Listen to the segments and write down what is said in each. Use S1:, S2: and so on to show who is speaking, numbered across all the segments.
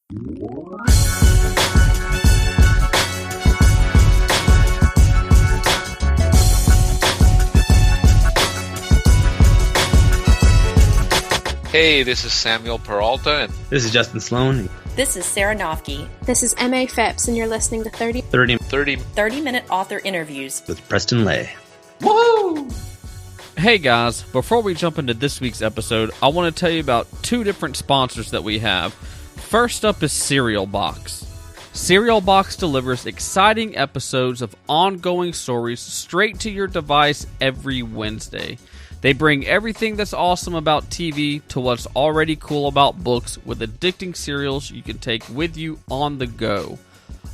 S1: Hey, this is Samuel Peralta. And
S2: this is Justin Sloan.
S3: This is Sarah Nofke.
S4: This is M.A. Phipps, and you're listening to
S3: 30-minute author interviews
S2: with Preston Lay.
S5: Woo! Hey guys, before we jump into this week's episode, I want to tell you about two different sponsors that we have. First up is Serial Box. Serial Box delivers exciting episodes of ongoing stories straight to your device every Wednesday. They bring everything that's awesome about TV to what's already cool about books with addicting serials you can take with you on the go.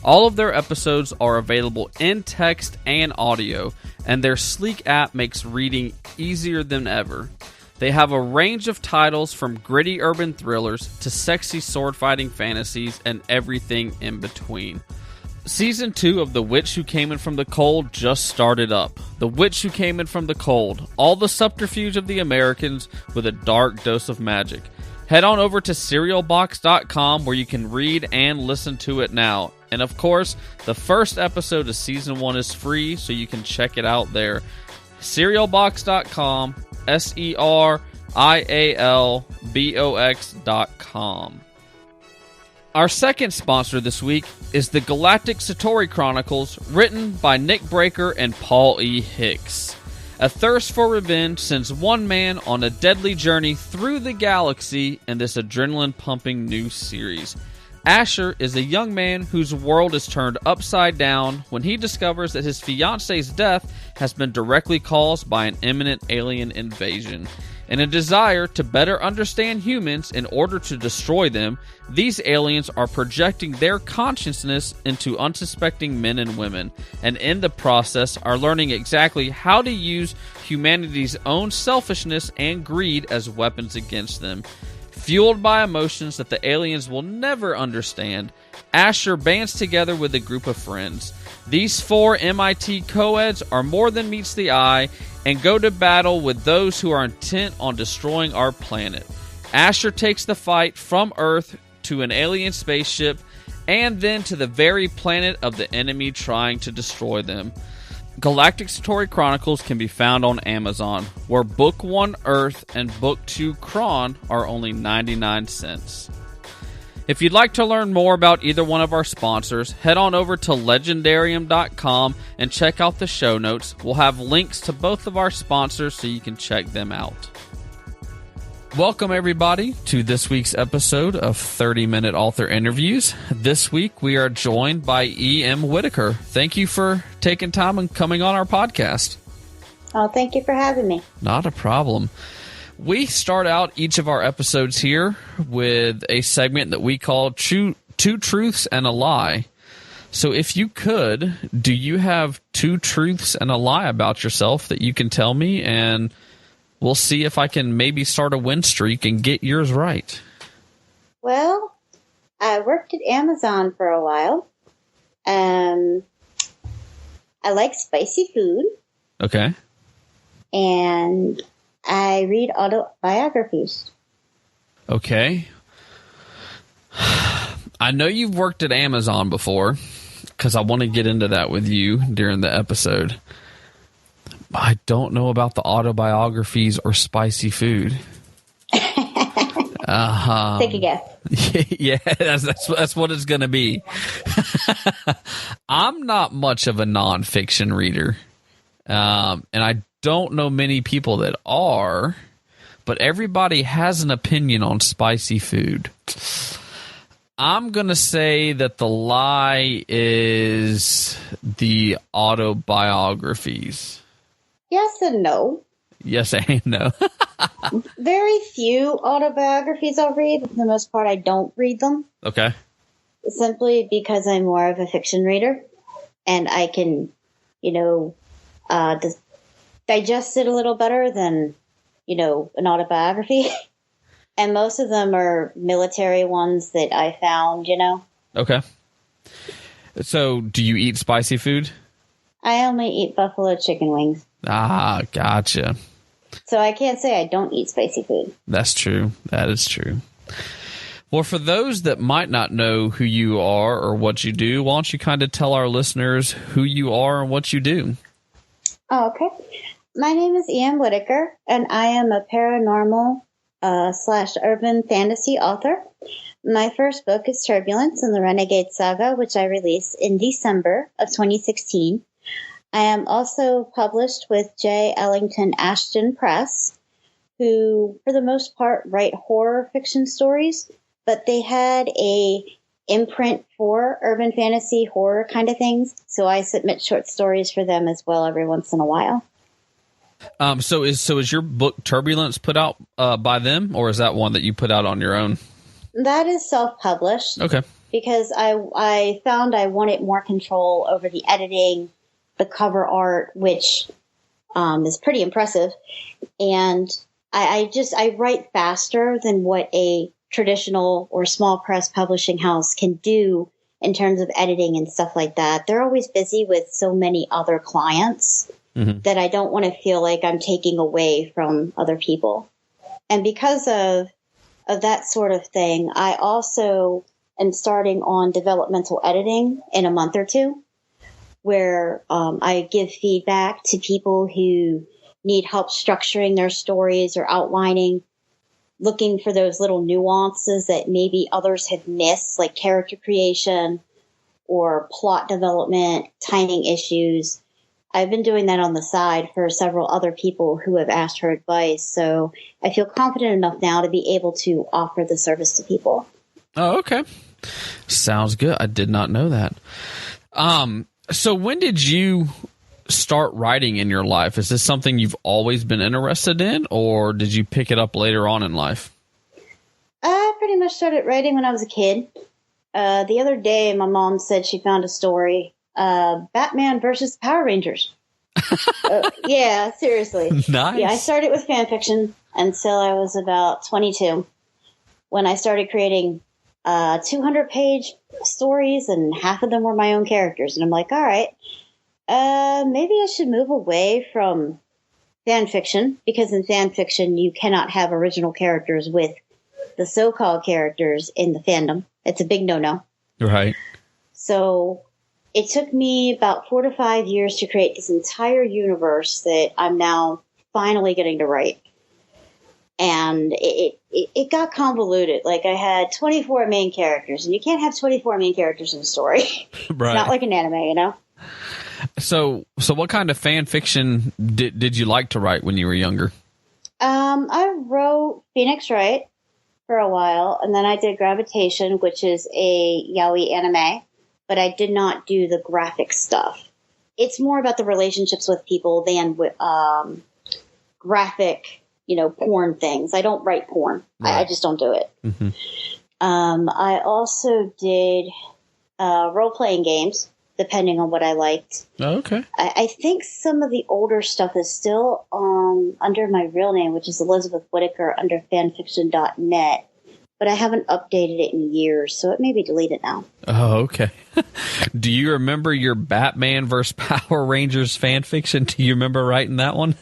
S5: All of their episodes are available in text and audio, and their sleek app makes reading easier than ever. They have a range of titles from gritty urban thrillers to sexy sword-fighting fantasies and everything in between. Season 2 of The Witch Who Came In From the Cold just started up. The Witch Who Came In From the Cold. All the subterfuge of the Americans with a dark dose of magic. Head on over to serialbox.com where you can read and listen to it now. And of course, the first episode of Season 1 is free, so you can check it out there. Serialbox.com, serialbox.com. Our second sponsor this week is the Galactic Satori Chronicles, written by Nick Breaker and Paul E. Hicks. A thirst for revenge sends one man on a deadly journey through the galaxy in this adrenaline-pumping new series. Asher is a young man whose world is turned upside down when he discovers that his fiance's death has been directly caused by an imminent alien invasion. In a desire to better understand humans in order to destroy them, these aliens are projecting their consciousness into unsuspecting men and women, and in the process are learning exactly how to use humanity's own selfishness and greed as weapons against them. Fueled by emotions that the aliens will never understand, Asher bands together with a group of friends. These four MIT co-eds are more than meets the eye and go to battle with those who are intent on destroying our planet. Asher takes the fight from Earth to an alien spaceship and then to the very planet of the enemy trying to destroy them. Galactic Satori Chronicles can be found on Amazon, where Book 1 Earth and Book 2 Kron are only 99 cents. If you'd like to learn more about either one of our sponsors, head on over to Leigendarium.com and check out the show notes. We'll have links to both of our sponsors so you can check them out. Welcome, everybody, to this week's episode of 30-Minute Author Interviews. This week, we are joined by E.M. Whittaker. Thank you for taking time and coming on our podcast.
S6: Oh, thank you for having me.
S5: Not a problem. We start out each of our episodes here with a segment that we call Two Truths and a Lie. So if you could, do you have two truths and a lie about yourself that you can tell me? And we'll see if I can maybe start a win streak and get yours right.
S6: Well, I worked at Amazon for a while. I like spicy food.
S5: Okay.
S6: And I read autobiographies.
S5: Okay. I know you've worked at Amazon before, because I want to get into that with you during the episode. I don't know about the autobiographies or spicy food.
S6: Take a guess.
S5: Yeah, that's what it's going to be. I'm not much of a nonfiction reader, and I don't know many people that are, but everybody has an opinion on spicy food. I'm going to say that the lie is the autobiographies.
S6: Yes and no.
S5: Yes and no.
S6: Very few autobiographies I'll read, but for the most part I don't read them.
S5: Okay.
S6: Simply because I'm more of a fiction reader, and I can, digest it a little better than, an autobiography. And most of them are military ones that I found,
S5: Okay. So, do you eat spicy food?
S6: I only eat buffalo chicken wings.
S5: Ah, gotcha.
S6: So I can't say I don't eat spicy food.
S5: That's true. That is true. Well, for those that might not know who you are or what you do, why don't you kind of tell our listeners who you are and what you do?
S6: Oh, okay. My name is Ian Whittaker, and I am a paranormal / urban fantasy author. My first book is Turbulence in the Renegade Saga, which I released in December of 2016. I am also published with J. Ellington Ashton Press, who, for the most part, write horror fiction stories, but they had a imprint for urban fantasy horror kind of things, so I submit short stories for them as well every once in a while.
S5: So is your book Turbulence put out by them, or is that one that you put out on your own?
S6: That is self-published.
S5: Okay.
S6: Because I found I wanted more control over the editing, the cover art, which is pretty impressive. And I write faster than what a traditional or small press publishing house can do in terms of editing and stuff like that. They're always busy with so many other clients that I don't want to feel like I'm taking away from other people. And because of that sort of thing, I also am starting on developmental editing in a month or two, where I give feedback to people who need help structuring their stories or outlining, looking for those little nuances that maybe others have missed, like character creation or plot development, timing issues. I've been doing that on the side for several other people who have asked for advice, so I feel confident enough now to be able to offer the service to people.
S5: Oh, okay. Sounds good. I did not know that. So when did you start writing in your life? Is this something you've always been interested in, or did you pick it up later on in life?
S6: I pretty much started writing when I was a kid. The other day, my mom said she found a story, Batman versus Power Rangers. Yeah, seriously.
S5: Nice.
S6: Yeah, I started with fan fiction until I was about 22, when I started creating 200-page stories, and half of them were my own characters. And I'm like, all right, maybe I should move away from fan fiction, because in fan fiction, you cannot have original characters with the so-called characters in the fandom. It's a big no-no.
S5: Right. So
S6: it took me about 4 to 5 years to create this entire universe that I'm now finally getting to write. And it got convoluted. Like, I had 24 main characters, and you can't have 24 main characters in a story.
S5: Right.
S6: It's not like an anime, you know?
S5: So what kind of fan fiction did you like to write when you were younger?
S6: I wrote Phoenix Wright for a while, and then I did Gravitation, which is a yaoi anime, but I did not do the graphic stuff. It's more about the relationships with people than graphic, porn things. I don't write porn. Right. I just don't do it. Mm-hmm. I also did role-playing games, depending on what I liked.
S5: Oh, okay.
S6: I think some of the older stuff is still under my real name, which is Elizabeth Whittaker, under fanfiction.net. But I haven't updated it in years, so it may be deleted now.
S5: Oh, okay. Do you remember your Batman versus Power Rangers fan fiction? Do you remember writing that one?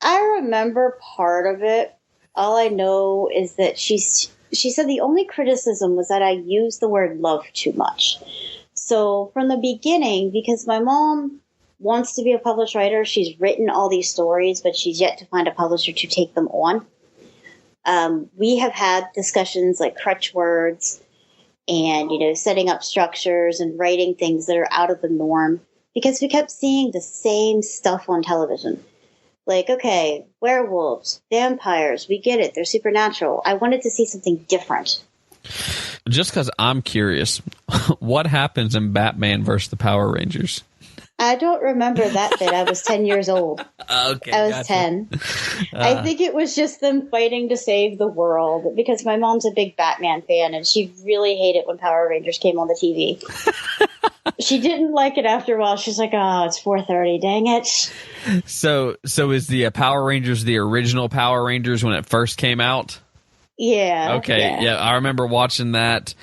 S6: I remember part of it. All I know is that she said the only criticism was that I used the word love too much. So from the beginning, because my mom wants to be a published writer, she's written all these stories, but she's yet to find a publisher to take them on. We have had discussions like crutch words and, setting up structures and writing things that are out of the norm, because we kept seeing the same stuff on television. Like, okay, werewolves, vampires, we get it. They're supernatural. I wanted to see something different.
S5: Just because I'm curious, what happens in Batman versus the Power Rangers?
S6: I don't remember that bit. I was 10 years old.
S5: Okay,
S6: I was
S5: gotcha.
S6: 10. I think it was just them fighting to save the world, because my mom's a big Batman fan, and she really hated when Power Rangers came on the TV. She didn't like it after a while. She's like, oh, it's 4:30. Dang it.
S5: So is the Power Rangers the original Power Rangers when it first came out?
S6: Yeah.
S5: Okay. Yeah. I remember watching that.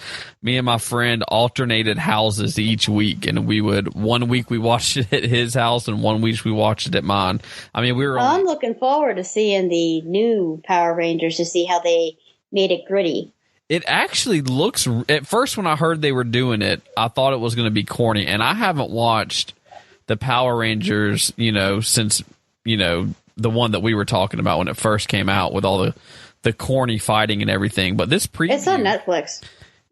S5: Me and my friend alternated houses each week, and one week we watched it at his house, and one week we watched it at mine. I mean,
S6: I'm looking forward to seeing the new Power Rangers to see how they made it gritty.
S5: It actually looks, at first when I heard they were doing it, I thought it was going to be corny. And I haven't watched the Power Rangers, since, the one that we were talking about when it first came out with all the corny fighting and everything. But this preview.
S6: It's on Netflix.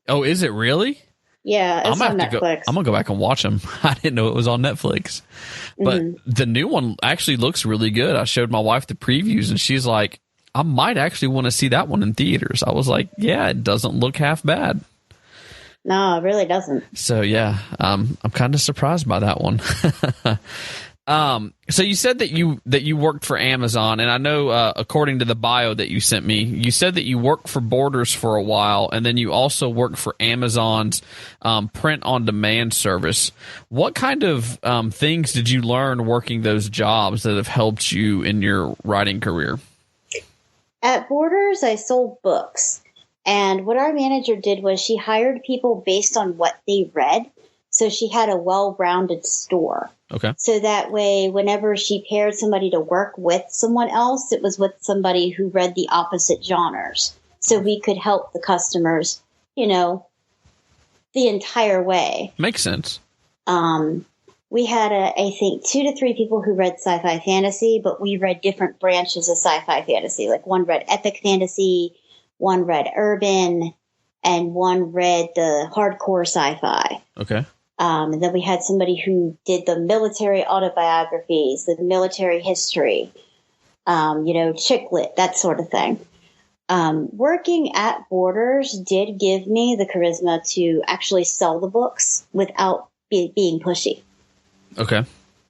S5: Oh, is it really?
S6: Yeah, it's on Netflix.
S5: I'm going to go back and watch them. I didn't know it was on Netflix. But the new one actually looks really good. I showed my wife the previews, and she's like, I might actually want to see that one in theaters. I was like, yeah, it doesn't look half bad.
S6: No, it really doesn't.
S5: So, yeah, I'm kind of surprised by that one. So you said that you worked for Amazon, and I know according to the bio that you sent me, you said that you worked for Borders for a while, and then you also worked for Amazon's print-on-demand service. What kind of things did you learn working those jobs that have helped you in your writing career?
S6: At Borders, I sold books, and what our manager did was she hired people based on what they read, so she had a well-rounded store.
S5: Okay.
S6: So that way, whenever she paired somebody to work with someone else, it was with somebody who read the opposite genres. So we could help the customers, the entire way.
S5: Makes sense.
S6: We had, I think, 2 to 3 people who read sci-fi fantasy, but we read different branches of sci-fi fantasy. Like one read epic fantasy, one read urban, and one read the hardcore sci-fi.
S5: Okay.
S6: And then we had somebody who did the military autobiographies, the military history, chick lit, that sort of thing. Working at Borders did give me the charisma to actually sell the books without being pushy.
S5: Okay.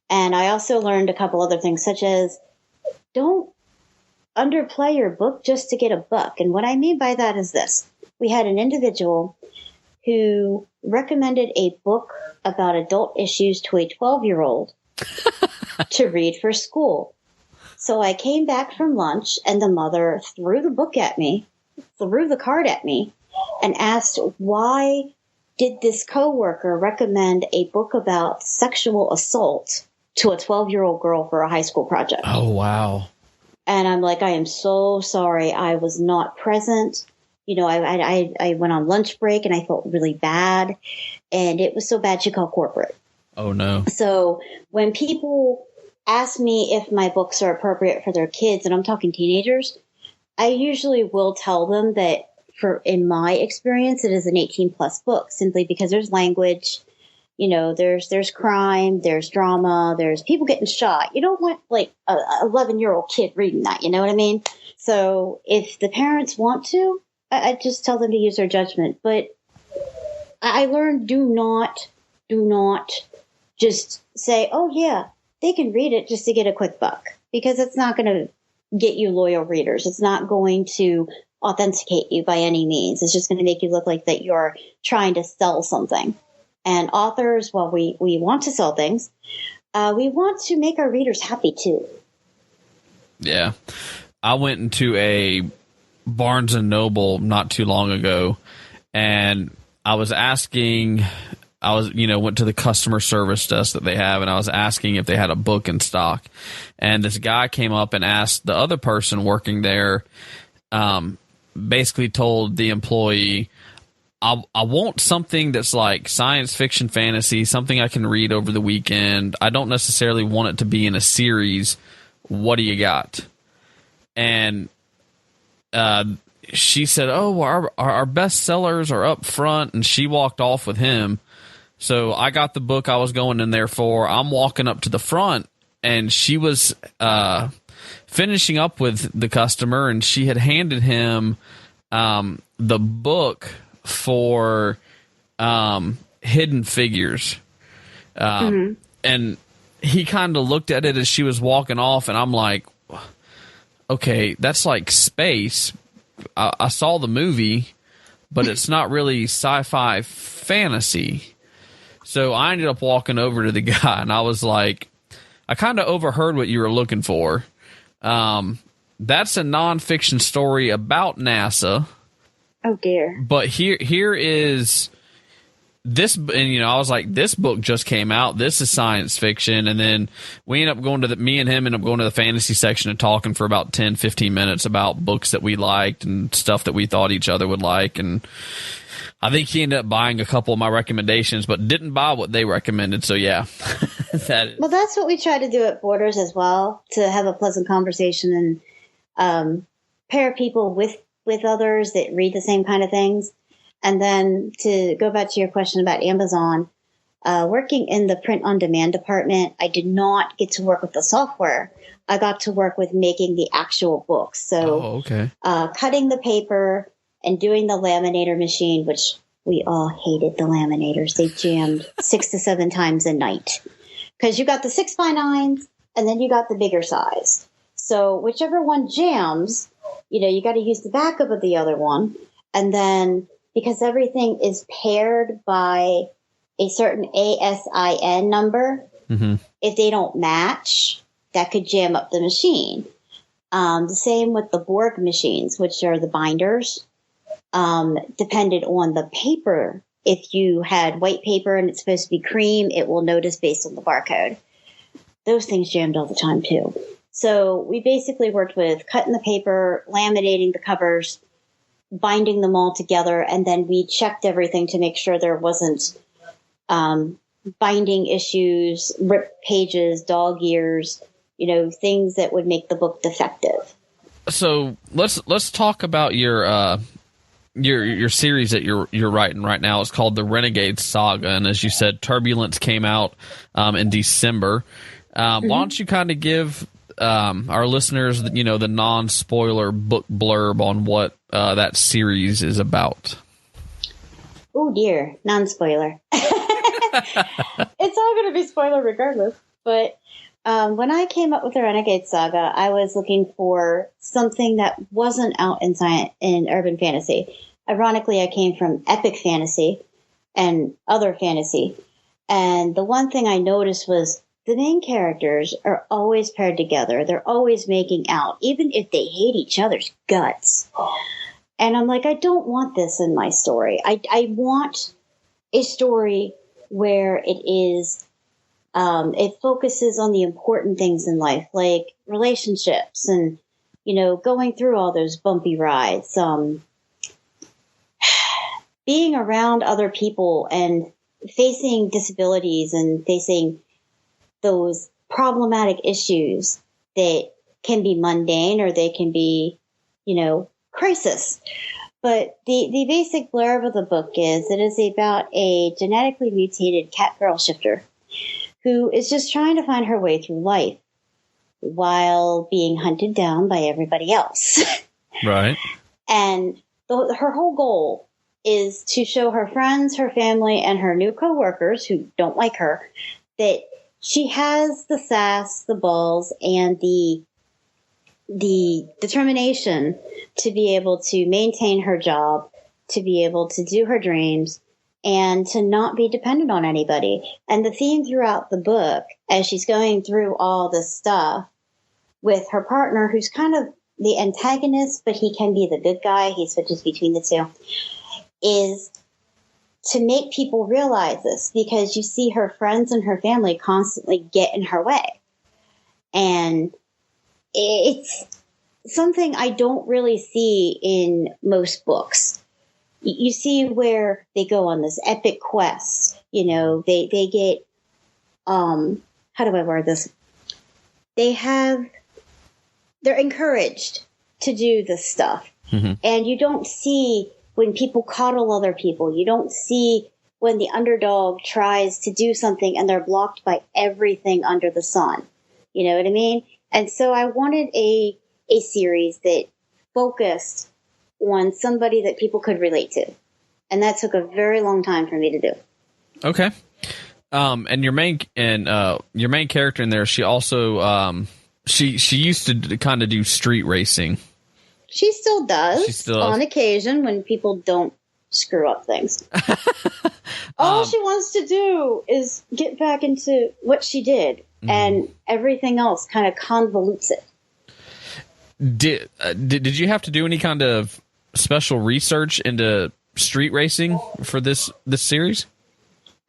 S6: And I also learned a couple other things, such as don't underplay your book just to get a buck. And what I mean by that is this. We had an individual who recommended a book about adult issues to a 12-year-old to read for school. So I came back from lunch, and the mother threw the card at me, and asked, why did this coworker recommend a book about sexual assault to a 12-year-old girl for a high school project?
S5: Oh, wow.
S6: And I'm like, I am so sorry. I was not present. I went on lunch break and I felt really bad, and it was so bad she called corporate.
S5: Oh, no. So
S6: when people ask me if my books are appropriate for their kids, and I'm talking teenagers, I usually will tell them that in my experience, it is an 18-plus book, simply because there's language, there's crime, there's drama, there's people getting shot. You don't want like a 11-year-old kid reading that, you know what I mean? So if the parents want to, I just tell them to use their judgment. But I learned do not just say, oh, yeah, they can read it just to get a quick buck, because it's not going to get you loyal readers. It's not going to authenticate you by any means. It's just going to make you look like that you're trying to sell something. And authors, while we want to sell things, we want to make our readers happy too.
S5: Yeah. I went into a Barnes and Noble not too long ago, and I was asking, went to the customer service desk that they have, and I was asking if they had a book in stock. And this guy came up and asked the other person working there, basically told the employee, I want something that's like science fiction fantasy, something I can read over the weekend. I don't necessarily want it to be in a series. What do you got? And she said, oh, our best sellers are up front, and she walked off with him. So I got the book I was going in there for. I'm walking up to the front, and she was finishing up with the customer, and she had handed him the book for Hidden Figures. And he kind of looked at it as she was walking off, and I'm like, okay, that's like space. I saw the movie, but it's not really sci-fi fantasy. So I ended up walking over to the guy, and I was like, I kind of overheard what you were looking for. That's a nonfiction story about NASA.
S6: Oh, dear.
S5: But here is I was like, this book just came out. This is science fiction. And then me and him end up going to the fantasy section and talking for about 10, 15 minutes about books that we liked and stuff that we thought each other would like. And I think he ended up buying a couple of my recommendations, but didn't buy what they recommended. So yeah,
S6: Well, that's what we try to do at Borders as well, to have a pleasant conversation and pair people with others that read the same kind of things. And then to go back to your question about Amazon, working in the print-on-demand department, I did not get to work with the software. I got to work with making the actual books. So cutting the paper and doing the laminator machine, which we all hated the laminators. They jammed 6 to 7 times a night. Because you got the 6x9s, and then you got the bigger size. So whichever one jams, you got to use the backup of the other one. And then because everything is paired by a certain ASIN number, if they don't match, that could jam up the machine. The same with the Borg machines, which are the binders. Depended on the paper. If you had white paper and it's supposed to be cream, it will notice based on the barcode. Those things jammed all the time too. So we basically worked with cutting the paper, laminating the covers, binding them all together, and then we checked everything to make sure there wasn't binding issues, ripped pages, dog ears, things that would make the book defective.
S5: So let's talk about your series that you're writing right now. It's called the Renegade Saga, and as you said, Turbulence came out in December. Why don't you kind of give our listeners, the non-spoiler book blurb on what that series is about?
S6: Oh dear, non-spoiler. It's all going to be spoiler regardless. But when I came up with the Renegade Saga, I was looking for something that wasn't out in urban fantasy. Ironically, I came from epic fantasy and other fantasy. And the one thing I noticed was the main characters are always paired together. They're always making out, even if they hate each other's guts. And I'm like, I don't want this in my story. I want a story where it focuses on the important things in life, like relationships and, going through all those bumpy rides, being around other people and facing disabilities and facing those problematic issues that can be mundane or they can be, crisis. But the basic blurb of the book is it is about a genetically mutated cat girl shifter who is just trying to find her way through life while being hunted down by everybody else.
S5: Right.
S6: And her whole goal is to show her friends, her family, and her new coworkers who don't like her that she has the sass, the balls, and the determination to be able to maintain her job, to be able to do her dreams, and to not be dependent on anybody. And the theme throughout the book, as she's going through all this stuff with her partner, who's kind of the antagonist, but he can be the good guy, he switches between the two, is to make people realize this, because you see her friends and her family constantly get in her way. And it's something I don't really see in most books. You see where they go on this epic quest, they get, how do I word this? They're encouraged to do this stuff. Mm-hmm. And you don't see when people coddle other people. You don't see when the underdog tries to do something and they're blocked by everything under the sun. You know what I mean? And so I wanted a series that focused on somebody that people could relate to. And that took a very long time for me to do. Okay.
S5: And your main character in there, she also she used to kind of do street racing.
S6: She still does. On occasion when people don't screw up things. All she wants to do is get back into what she did, and everything else kind of convolutes it.
S5: Did you have to do any kind of special research into street racing for this series?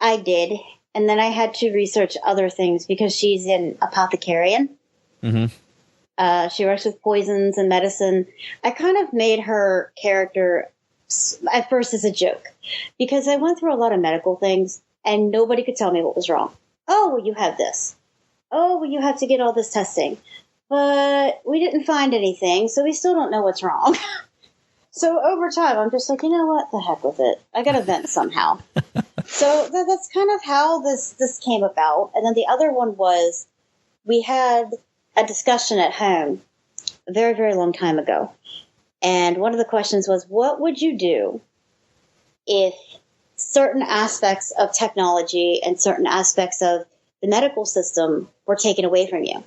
S6: I did. And then I had to research other things because she's an apothecarian.
S5: Mm-hmm.
S6: She works with poisons and medicine. I kind of made her character at first as a joke because I went through a lot of medical things and nobody could tell me what was wrong. Oh, well, you have this. Oh, well, you have to get all this testing. But we didn't find anything, so we still don't know what's wrong. So over time, I'm just like, you know what? The heck with it. I got to vent somehow. So that's kind of how this came about. And then the other one was we had a discussion at home a very, very long time ago. And one of the questions was, what would you do if certain aspects of technology and certain aspects of the medical system were taken away from you?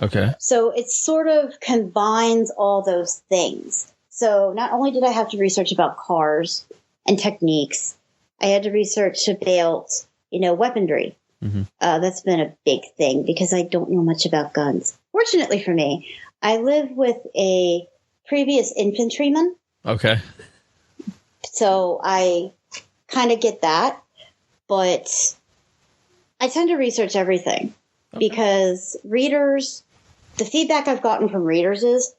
S5: Okay.
S6: So it sort of combines all those things. So not only did I have to research about cars and techniques, I had to research about, weaponry.
S5: Mm-hmm.
S6: That's been a big thing because I don't know much about guns. Fortunately for me, I live with a previous infantryman.
S5: Okay.
S6: So I kind of get that, but I tend to research everything because readers, the feedback I've gotten from readers is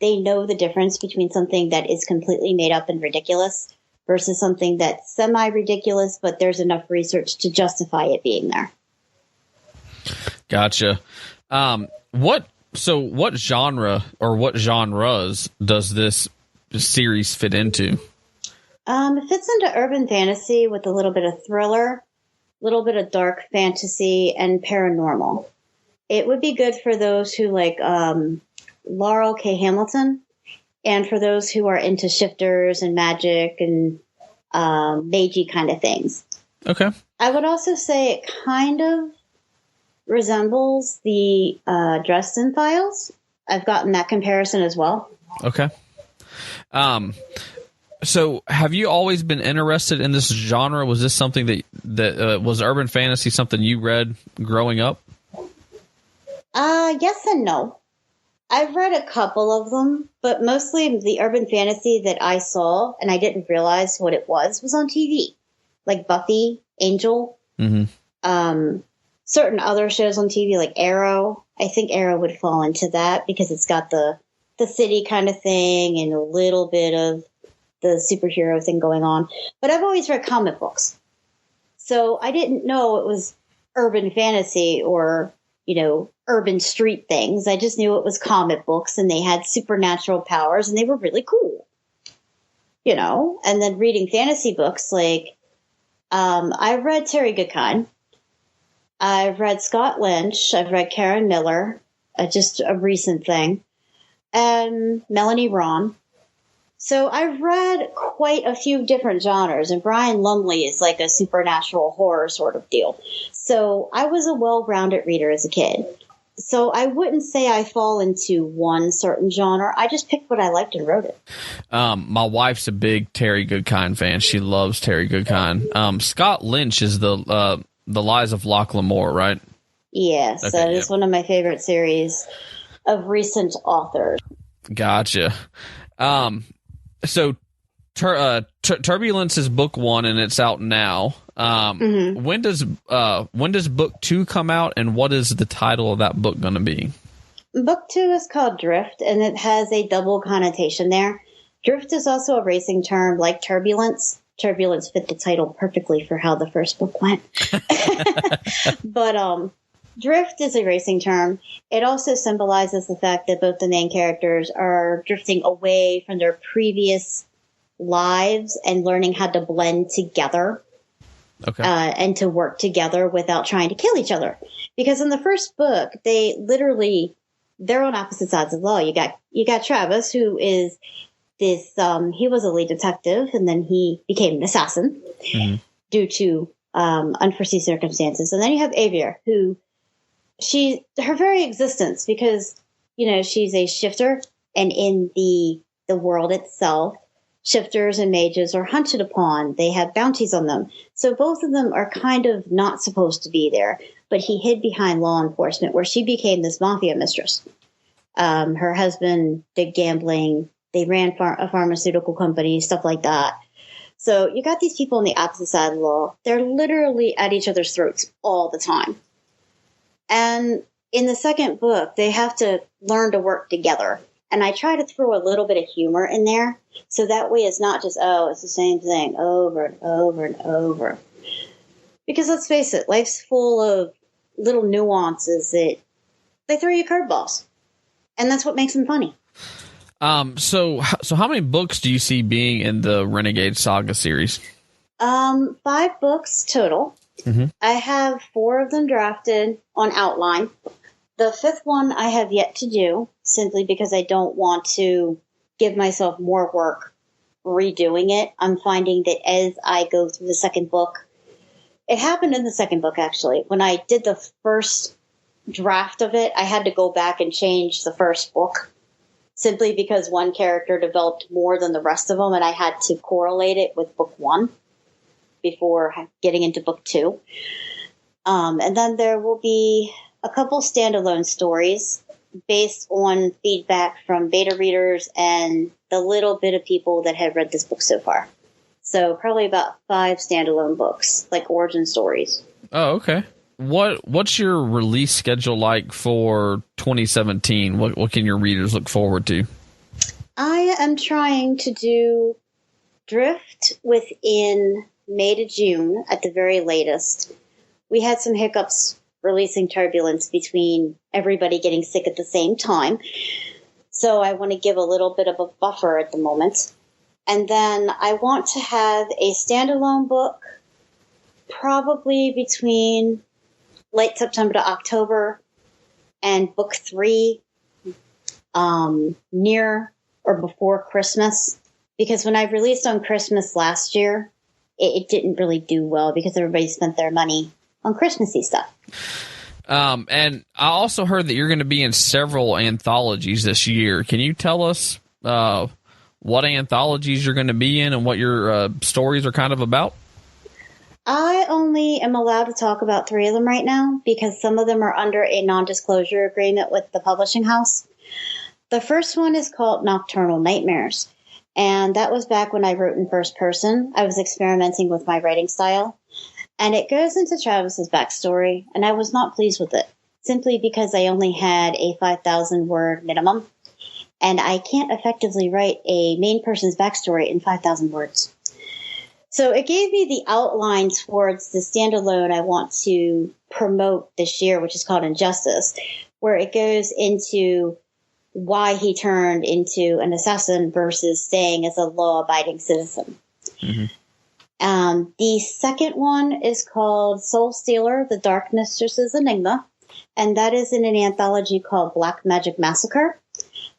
S6: they know the difference between something that is completely made up and ridiculous versus something that's semi-ridiculous, but there's enough research to justify it being there.
S5: Gotcha. What genre or what genres does this series fit into?
S6: It fits into urban fantasy with a little bit of thriller, a little bit of dark fantasy, and paranormal. It would be good for those who like Laurel K. Hamilton, and for those who are into shifters and magic and magey kind of things.
S5: Okay.
S6: I would also say it kind of resembles the Dresden Files. I've gotten that comparison as well.
S5: Okay. So have you always been interested in this genre? Was this something that was urban fantasy something you read growing up?
S6: Yes and no. I've read a couple of them, but mostly the urban fantasy that I saw, and I didn't realize what it was on TV. Like Buffy, Angel, certain other shows on TV like Arrow. I think Arrow would fall into that because it's got the city kind of thing and a little bit of the superhero thing going on. But I've always read comic books. So I didn't know it was urban fantasy or, urban street things. I just knew it was comic books and they had supernatural powers and they were really cool. And then reading fantasy books like, I've read Terry Goodkind. I've read Scott Lynch. I've read Karen Miller, just a recent thing, and Melanie Ron. So I've read quite a few different genres, and Brian Lumley is like a supernatural horror sort of deal. So I was a well-rounded reader as a kid. So I wouldn't say I fall into one certain genre. I just picked what I liked and wrote it.
S5: My wife's a big Terry Goodkind fan. She loves Terry Goodkind. Scott Lynch is the Lies of Locke Lamore, right?
S6: Yes, okay, that is one of my favorite series of recent authors.
S5: Gotcha. So Turbulence is book 1 and it's out now. When does book 2 come out, and what is the title of that book going to be?
S6: Book 2 is called Drift, and it has a double connotation there. Drift is also a racing term like turbulence. Turbulence fit the title perfectly for how the first book went. But drift is a racing term. It also symbolizes the fact that both the main characters are drifting away from their previous lives and learning how to blend together.
S5: Okay.
S6: And to work together without trying to kill each other. Because in the first book, they're on opposite sides of the law. You got Travis, who is this, he was a lead detective, and then he became an assassin due to unforeseen circumstances. And then you have Avier, who her very existence, because, she's a shifter, and in the world itself, shifters and mages are hunted upon. They have bounties on them. So both of them are kind of not supposed to be there, but he hid behind law enforcement, where she became this mafia mistress. Her husband did gambling. They ran a pharmaceutical company, stuff like that. So you got these people on the opposite side of the law. They're literally at each other's throats all the time. And in the second book, they have to learn to work together. And I try to throw a little bit of humor in there. So that way it's not just, oh, it's the same thing over and over and over. Because let's face it, life's full of little nuances that they throw you curveballs. And that's what makes them funny.
S5: So how many books do you see being in the Renegade Saga series?
S6: 5 books total.
S5: Mm-hmm.
S6: I have 4 of them drafted on outline. The 5th one I have yet to do, simply because I don't want to give myself more work redoing it. I'm finding that as I go through the second book, it happened in the second book, actually. When I did the first draft of it, I had to go back and change the first book, simply because one character developed more than the rest of them, and I had to correlate it with book 1 before getting into book 2. And then there will be a couple standalone stories based on feedback from beta readers and the little bit of people that have read this book so far. So probably about 5 standalone books, like origin stories.
S5: Oh, okay. What's your release schedule like for 2017? What can your readers look forward to? I
S6: am trying to do Drift within May to June at the very latest. We had some hiccups releasing Turbulence between everybody getting sick at the same time. So I want to give a little bit of a buffer at the moment. And then I want to have a standalone book probably between late September to October, and book 3 near or before Christmas. Because when I released on Christmas last year, it didn't really do well because everybody spent their money on Christmassy stuff.
S5: And I also heard that you're going to be in several anthologies this year. Can you tell us what anthologies you're going to be in and what your stories are kind of about?
S6: I only am allowed to talk about 3 of them right now because some of them are under a non-disclosure agreement with the publishing house. The first one is called Nocturnal Nightmares, and that was back when I wrote in first person. I was experimenting with my writing style, and it goes into Travis's backstory, and I was not pleased with it, simply because I only had a 5,000-word minimum, and I can't effectively write a main person's backstory in 5,000 words. So it gave me the outline towards the standalone I want to promote this year, which is called Injustice, where it goes into why he turned into an assassin versus staying as a law-abiding citizen. Mm-hmm. The second one is called Soul Stealer, The Dark Mistress's Enigma, and that is in an anthology called Black Magic Massacre,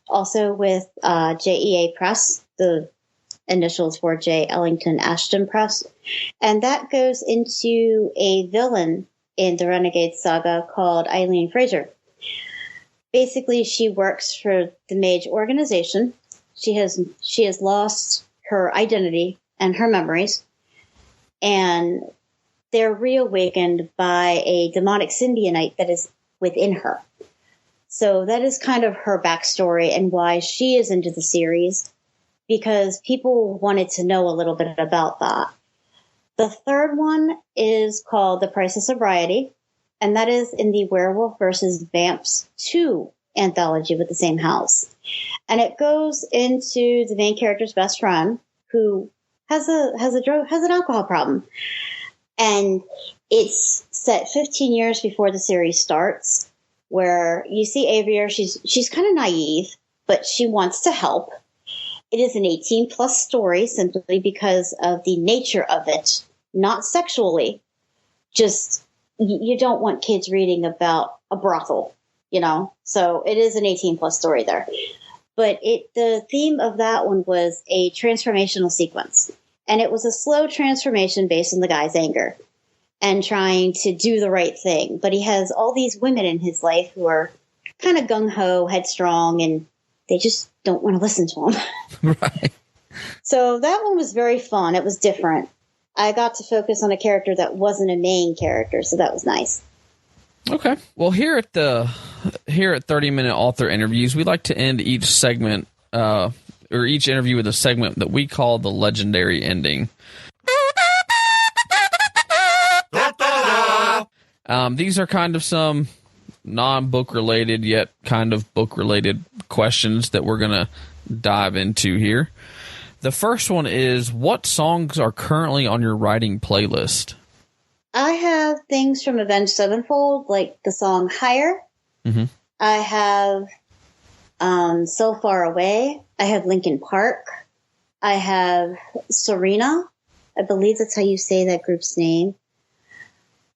S6: also with JEA Press, the initials for J. Ellington Ashton Press. And that goes into a villain in the Renegade Saga called Eileen Fraser. Basically, she works for the Mage organization. She has lost her identity and her memories, and they're reawakened by a demonic symbionite that is within her. So that is kind of her backstory and why she is into the series, because people wanted to know a little bit about that. The third one is called The Price of Sobriety, and that is in the Werewolf versus Vamps 2 anthology with the same house. And it goes into the main character's best friend, who has an alcohol problem. And it's set 15 years before the series starts, where you see Avier, she's kind of naive, but she wants to help. It is an 18-plus story simply because of the nature of it, not sexually. Just, you don't want kids reading about a brothel, you know? So it is an 18-plus story there. But the theme of that one was a transformational sequence. And it was a slow transformation based on the guy's anger and trying to do the right thing. But he has all these women in his life who are kind of gung-ho, headstrong, and they just don't want to listen to him.
S5: Right.
S6: So that one was very fun. It was different. I got to focus on a character that wasn't a main character, so that was nice.
S5: Okay. Well, here at 30-minute author interviews, we like to end each segment each interview with a segment that we call the legendary ending. These are kind of some non-book related yet kind of book related questions that we're going to dive into here. The first one is, what songs are currently on your writing playlist?
S6: I have things from Avenged Sevenfold, like the song Higher. Mm-hmm. I have So Far Away. I have Linkin Park. I have Serena. I believe that's how you say that group's name.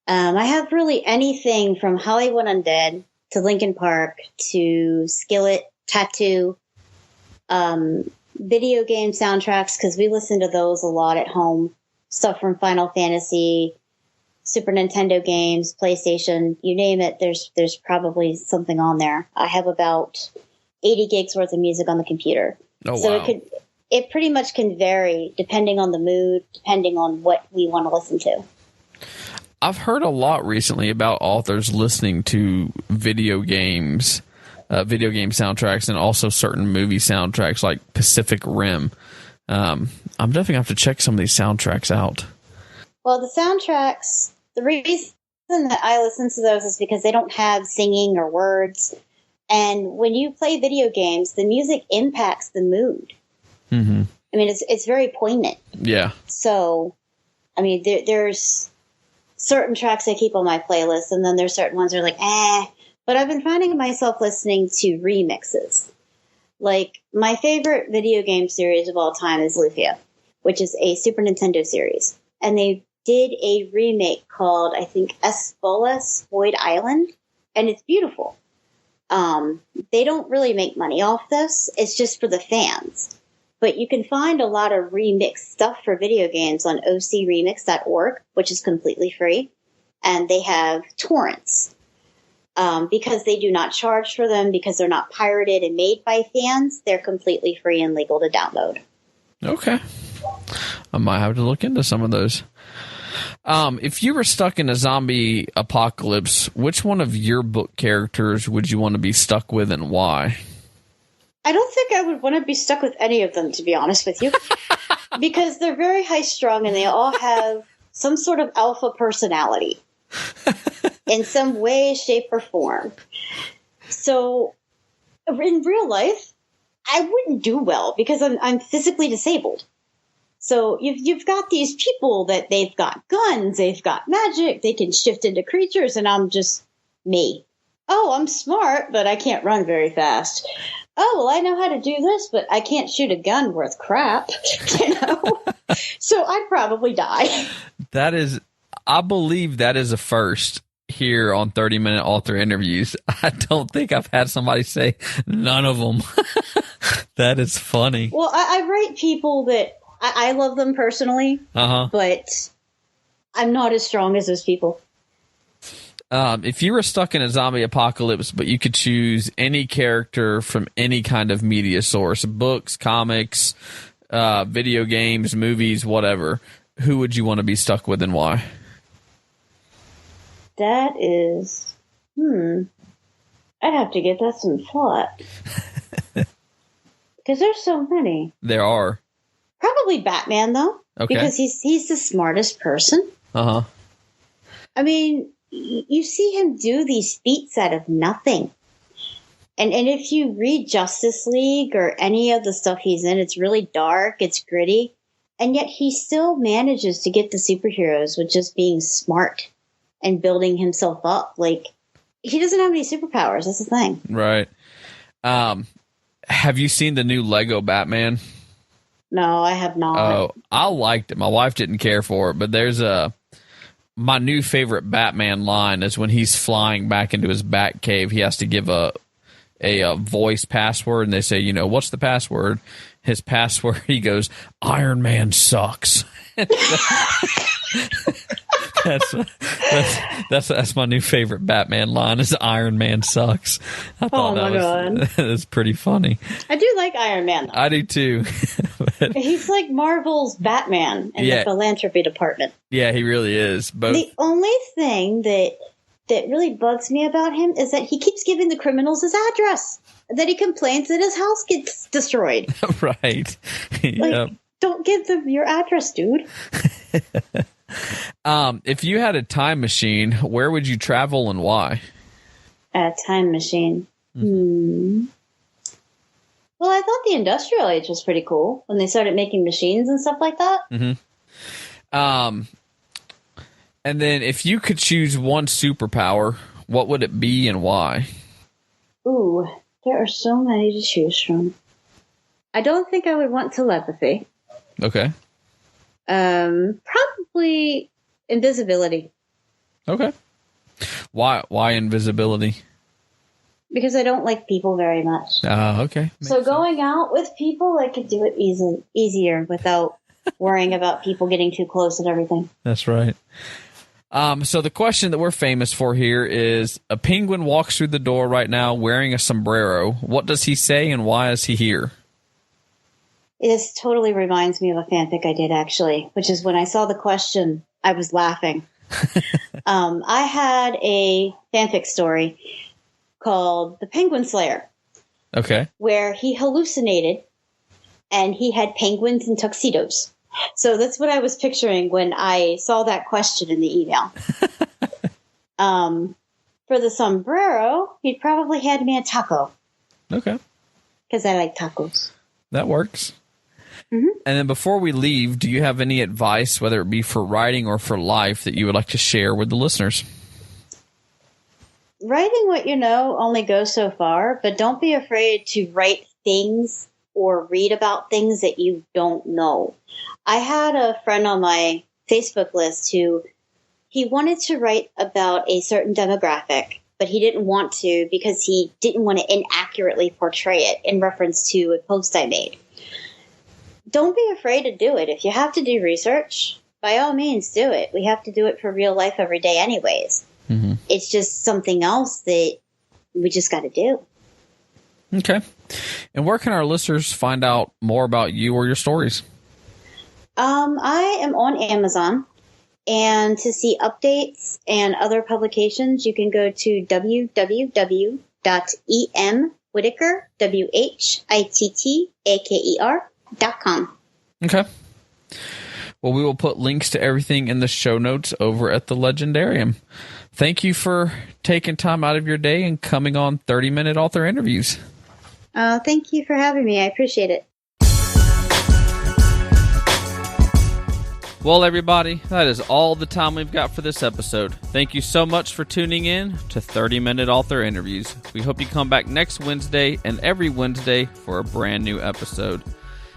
S6: I have really anything from Hollywood Undead to Linkin Park to Skillet, Tattoo, video game soundtracks, because we listen to those a lot at home. Stuff from Final Fantasy, Super Nintendo games, PlayStation, you name it, there's probably something on there. I have about 80 gigs worth of music on the computer.
S5: Oh,
S6: so
S5: wow.
S6: It pretty much can vary depending on the mood, depending on what we want to listen to.
S5: I've heard a lot recently about authors listening to video game soundtracks, and also certain movie soundtracks like Pacific Rim. I'm definitely going to have to check some of these soundtracks out.
S6: Well, the soundtracks, the reason that I listen to those is because they don't have singing or words. And when you play video games, the music impacts the mood. Mm-hmm. I mean, it's very poignant.
S5: Yeah.
S6: So, I mean, there's certain tracks I keep on my playlist, and then there's certain ones that are like, But I've been finding myself listening to remixes. Like, my favorite video game series of all time is Lufia, which is a Super Nintendo series. And they did a remake called, I think, Bolas Void Island, and it's beautiful. They don't really make money off this. It's just for the fans. But you can find a lot of remixed stuff for video games on ocremix.org, which is completely free. And they have torrents. Because they do not charge for them, because they're not pirated and made by fans, they're completely free and legal to download.
S5: Okay. I might have to look into some of those. If you were stuck in a zombie apocalypse, which one of your book characters would you want to be stuck with, and why?
S6: I don't think I would want to be stuck with any of them, to be honest with you. Because they're very high-strung and they all have some sort of alpha personality. In some way, shape, or form. So, in real life, I wouldn't do well because I'm physically disabled. So you've got these people that they've got guns, they've got magic, they can shift into creatures, and I'm just me. Oh, I'm smart, but I can't run very fast. Oh, well, I know how to do this, but I can't shoot a gun worth crap, you know? So I'd probably die.
S5: I believe that is a first here on 30-Minute Author Interviews. I don't think I've had somebody say none of them. That is funny.
S6: Well, I write people that I love them personally, but I'm not as strong as those people.
S5: If you were stuck in a zombie apocalypse, but you could choose any character from any kind of media source, books, comics, video games, movies, whatever, who would you want to be stuck with and why?
S6: That is, I'd have to give that some thought. Because there's so many.
S5: There are.
S6: Probably Batman, though.
S5: Okay.
S6: Because he's the smartest person.
S5: Uh-huh.
S6: I mean, you see him do these feats out of nothing. And if you read Justice League or any of the stuff he's in, it's really dark, it's gritty. And yet he still manages to get the superheroes with just being smart and building himself up. Like, he doesn't have any superpowers. That's the thing.
S5: Right. Have you seen the new Lego Batman?
S6: No, I have not.
S5: Oh, I liked it. My wife didn't care for it, but there's my new favorite Batman line is when he's flying back into his bat cave. He has to give a voice password, and they say, you know, what's the password? His password, he goes, Iron Man sucks. That's my new favorite Batman line is Iron Man sucks. I thought that was pretty funny.
S6: I do like Iron Man, though.
S5: I do too.
S6: He's like Marvel's Batman in the philanthropy department.
S5: Yeah, he really is. Both.
S6: The only thing that that really bugs me about him is that he keeps giving the criminals his address. That he complains that his house gets destroyed.
S5: Right.
S6: Like, don't give them your address, dude.
S5: If you had a time machine, where would you travel and why?
S6: A time machine. Well, I thought the industrial age was pretty cool when they started making machines and stuff like that.
S5: And then if you could choose one superpower, what would it be and why?
S6: Ooh, there are so many to choose from. I don't think I would want telepathy.
S5: Okay.
S6: Probably invisibility.
S5: Okay. Why invisibility?
S6: Because I don't like people very much.
S5: Okay.
S6: So going out with people, I could do it easier without worrying about people getting too close and everything.
S5: That's right. So the question that we're famous for here is, a penguin walks through the door right now wearing a sombrero. What does he say and why is he here?
S6: This totally reminds me of a fanfic I did, actually, which is when I saw the question, I was laughing. I had a fanfic story called The Penguin Slayer.
S5: Okay.
S6: Where he hallucinated and he had penguins in tuxedos. So that's what I was picturing when I saw that question in the email. For the sombrero, he probably had me a taco.
S5: Okay.
S6: Because I like tacos.
S5: That works. And then before we leave, do you have any advice, whether it be for writing or for life, that you would like to share with the listeners?
S6: Writing what you know only goes so far, but don't be afraid to write things or read about things that you don't know. I had a friend on my Facebook list who he wanted to write about a certain demographic, but he didn't want to because he didn't want to inaccurately portray it in reference to a post I made. Don't be afraid to do it. If you have to do research, by all means do it. We have to do it for real life every day anyways. It's just something else that we just got to do.
S5: Okay. And where can our listeners find out more about you or your stories?
S6: I am on Amazon, and to see updates and other publications, you can go to www.emwhittaker, WHITTAKER.com. Okay.
S5: Well, we will put links to everything in the show notes over at the Leigendarium. Thank you for taking time out of your day and coming on 30-minute author interviews.
S6: Thank you for having me. I appreciate it.
S5: Well, everybody, that is all the time we've got for this episode. Thank you so much for tuning in to 30-minute author interviews. We hope you come back next Wednesday and every Wednesday for a brand new episode.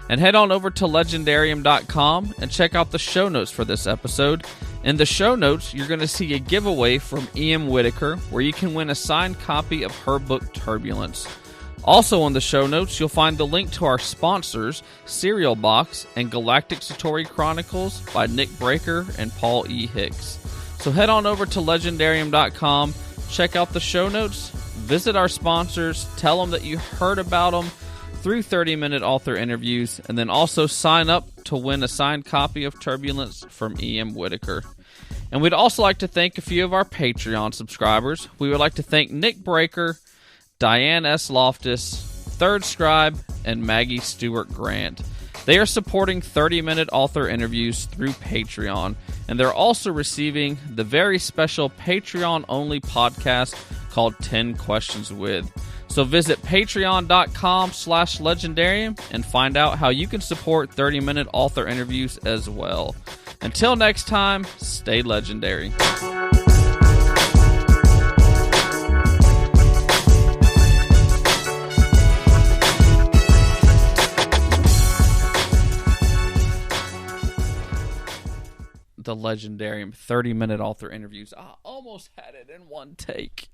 S5: And head on over to Leigendarium.com and check out the show notes for this episode. In the show notes, you're going to see a giveaway from E.M. Whittaker, where you can win a signed copy of her book, Turbulence. Also on the show notes, you'll find the link to our sponsors, Cereal Box and Galactic Satori Chronicles by Nick Breaker and Paul E. Hicks. So head on over to Leigendarium.com, check out the show notes, visit our sponsors, tell them that you heard about them through 30-minute author interviews, and then also sign up to win a signed copy of Turbulence from E.M. Whittaker. And we'd also like to thank a few of our Patreon subscribers. We would like to thank Nick Breaker, Diane S. Loftus, Third Scribe, and Maggie Stewart Grant. They are supporting 30-minute author interviews through Patreon, and they're also receiving the very special Patreon-only podcast called 10 Questions With. So visit patreon.com/Leigendarium and find out how you can support 30-minute author interviews as well. Until next time, stay legendary. The Leigendarium 30-minute author interviews. I almost had it in one take.